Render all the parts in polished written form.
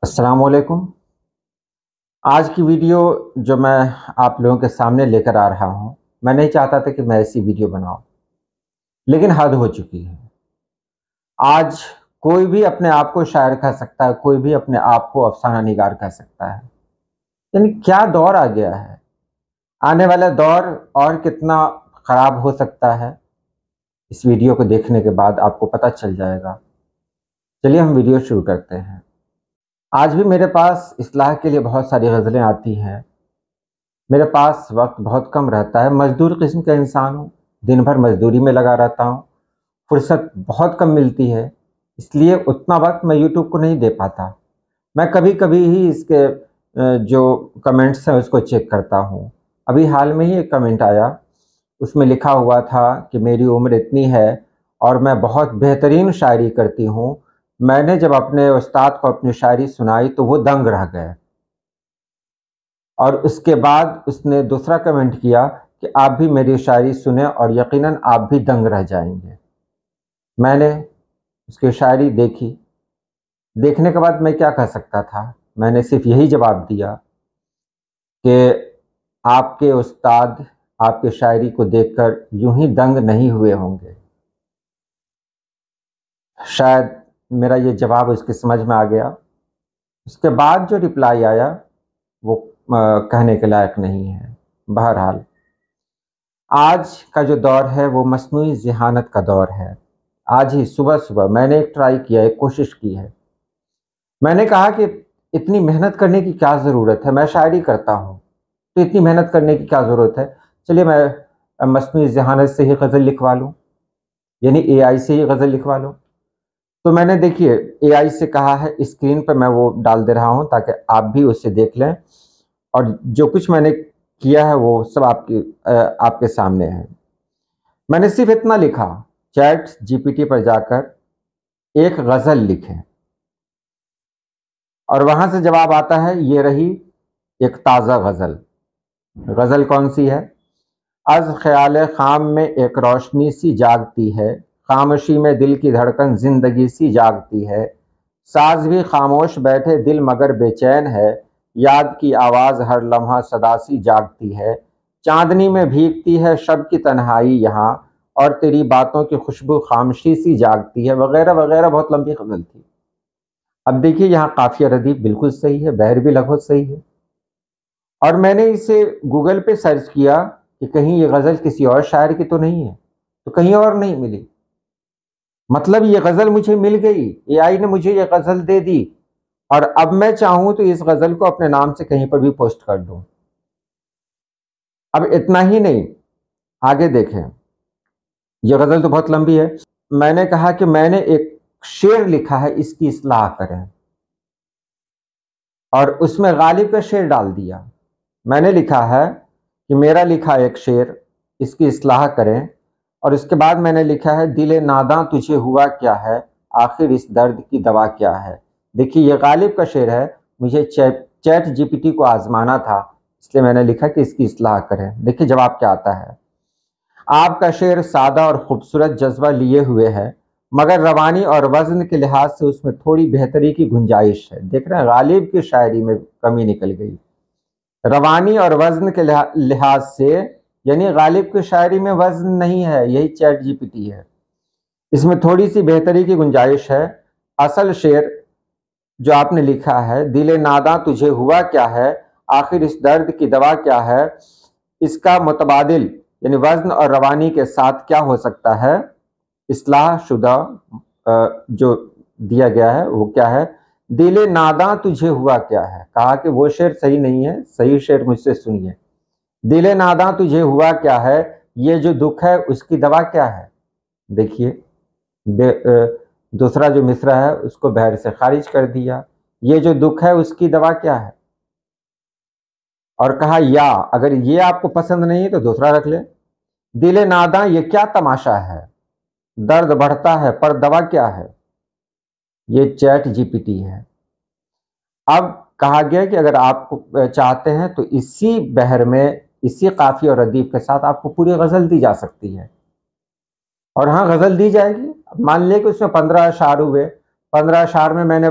السلام علیکم۔ آج کی ویڈیو جو میں آپ لوگوں کے سامنے لے کر آ رہا ہوں، میں نہیں چاہتا تھا کہ میں ایسی ویڈیو بناؤں، لیکن حد ہو چکی ہے۔ آج کوئی بھی اپنے آپ کو شاعر کہہ سکتا ہے، کوئی بھی اپنے آپ کو افسانہ نگار کہہ سکتا ہے۔ یعنی کیا دور آ گیا ہے، آنے والا دور اور کتنا خراب ہو سکتا ہے، اس ویڈیو کو دیکھنے کے بعد آپ کو پتہ چل جائے گا۔ چلیے ہم ویڈیو شروع کرتے ہیں۔ آج بھی میرے پاس اصلاح کے لیے بہت ساری غزلیں آتی ہیں۔ میرے پاس وقت بہت کم رہتا ہے، مزدور قسم کا انسان ہوں، دن بھر مزدوری میں لگا رہتا ہوں، فرصت بہت کم ملتی ہے، اس لیے اتنا وقت میں یوٹیوب کو نہیں دے پاتا۔ میں کبھی کبھی ہی اس کے جو کمنٹس ہیں اس کو چیک کرتا ہوں۔ ابھی حال میں ہی ایک کمنٹ آیا، اس میں لکھا ہوا تھا کہ میری عمر اتنی ہے اور میں بہت بہترین شاعری کرتی ہوں۔ میں نے جب اپنے استاد کو اپنی شاعری سنائی تو وہ دنگ رہ گئے، اور اس کے بعد اس نے دوسرا کمنٹ کیا کہ آپ بھی میری شاعری سنیں اور یقیناً آپ بھی دنگ رہ جائیں گے۔ میں نے اس کی شاعری دیکھی، دیکھنے کے بعد میں کیا کہہ سکتا تھا؟ میں نے صرف یہی جواب دیا کہ آپ کے استاد آپ کی شاعری کو دیکھ کر یوں ہی دنگ نہیں ہوئے ہوں گے۔ شاید میرا یہ جواب اس کی سمجھ میں آ گیا۔ اس کے بعد جو رپلائی آیا وہ کہنے کے لائق نہیں ہے۔ بہرحال آج کا جو دور ہے وہ مصنوعی ذہانت کا دور ہے۔ آج ہی صبح میں نے ایک ٹرائی کیا، ایک کوشش کی ہے۔ میں نے کہا کہ اتنی محنت کرنے کی کیا ضرورت ہے، میں شاعری کرتا ہوں تو اتنی محنت کرنے کی کیا ضرورت ہے، چلیے میں مصنوعی ذہانت سے ہی غزل لکھوا لوں، یعنی اے آئی سے ہی غزل لکھوا لوں۔ تو میں نے دیکھیے اے آئی سے کہا ہے، اسکرین پہ میں وہ ڈال دے رہا ہوں تاکہ آپ بھی اسے دیکھ لیں، اور جو کچھ میں نے کیا ہے وہ سب آپ کے سامنے ہے۔ میں نے صرف اتنا لکھا، چیٹ جی پی ٹی پر جا کر ایک غزل لکھیں، اور وہاں سے جواب آتا ہے یہ رہی ایک تازہ غزل۔ غزل کون سی ہے؟ از خیال خام میں ایک روشنی سی جاگتی ہے، خاموشی میں دل کی دھڑکن زندگی سی جاگتی ہے، ساز بھی خاموش بیٹھے دل مگر بے چین ہے، یاد کی آواز ہر لمحہ صدا سی جاگتی ہے، چاندنی میں بھیگتی ہے شب کی تنہائی یہاں، اور تیری باتوں کی خوشبو خاموشی سی جاگتی ہے، وغیرہ وغیرہ۔ بہت لمبی غزل تھی۔ اب دیکھیے یہاں قافیہ ردیف بالکل صحیح ہے، بحر بھی لگ بھگ صحیح ہے، اور میں نے اسے گوگل پہ سرچ کیا کہ کہیں یہ غزل کسی اور شاعر کی تو نہیں ہے، تو کہیں اور نہیں ملی۔ مطلب یہ غزل مجھے مل گئی، اے آئی نے مجھے یہ غزل دے دی، اور اب میں چاہوں تو اس غزل کو اپنے نام سے کہیں پر بھی پوسٹ کر دوں۔ اب اتنا ہی نہیں، آگے دیکھیں، یہ غزل تو بہت لمبی ہے۔ میں نے کہا کہ میں نے ایک شعر لکھا ہے، اس کی اصلاح کریں، اور اس میں غالب کا شعر ڈال دیا۔ میں نے لکھا ہے کہ میرا لکھا ایک شعر، اس کی اصلاح کریں، اور اس کے بعد میں نے لکھا ہے دل ناداں تجھے ہوا کیا ہے، آخر اس درد کی دوا کیا ہے۔ دیکھیے یہ غالب کا شعر ہے، مجھے چیٹ جی پی ٹی کو آزمانا تھا، اس لیے میں نے لکھا کہ اس کی اصلاح کریں۔ دیکھیے جواب کیا آتا ہے۔ آپ کا شعر سادہ اور خوبصورت جذبہ لیے ہوئے ہے، مگر روانی اور وزن کے لحاظ سے اس میں تھوڑی بہتری کی گنجائش ہے۔ دیکھ رہے ہیں غالب کی شاعری میں کمی نکل گئی، روانی اور وزن کے لحاظ سے، یعنی غالب کی شاعری میں وزن نہیں ہے، یہی چیٹ جی پی ٹی ہے، اس میں تھوڑی سی بہتری کی گنجائش ہے۔ اصل شعر جو آپ نے لکھا ہے، دل ناداں تجھے ہوا کیا ہے، آخر اس درد کی دوا کیا ہے، اس کا متبادل یعنی وزن اور روانی کے ساتھ کیا ہو سکتا ہے؟ اصلاح شدہ جو دیا گیا ہے وہ کیا ہے؟ دل ناداں تجھے ہوا کیا ہے۔ کہا کہ وہ شعر صحیح نہیں ہے، صحیح شعر مجھ سے سنیے۔ دل ناداں تجھے ہوا کیا ہے، یہ جو دکھ ہے اس کی دوا کیا ہے۔ دیکھیے دوسرا جو مصرع ہے اس کو بحر سے خارج کر دیا، یہ جو دکھ ہے اس کی دوا کیا ہے، اور کہا یا اگر یہ آپ کو پسند نہیں ہے تو دوسرا رکھ لیں، دل ناداں یہ کیا تماشا ہے، درد بڑھتا ہے پر دوا کیا ہے۔ یہ چیٹ جی پی ٹی ہے۔ اب کہا گیا کہ اگر آپ چاہتے ہیں تو اسی بحر میں اسی قافیہ اور ردیف کے ساتھ آپ کو پوری غزل دی جا سکتی ہے، اور ہاں غزل دی جائے گی۔ مان لیں کہ اس میں 15 اشعار ہوئے، 15 اشعار میں نے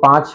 5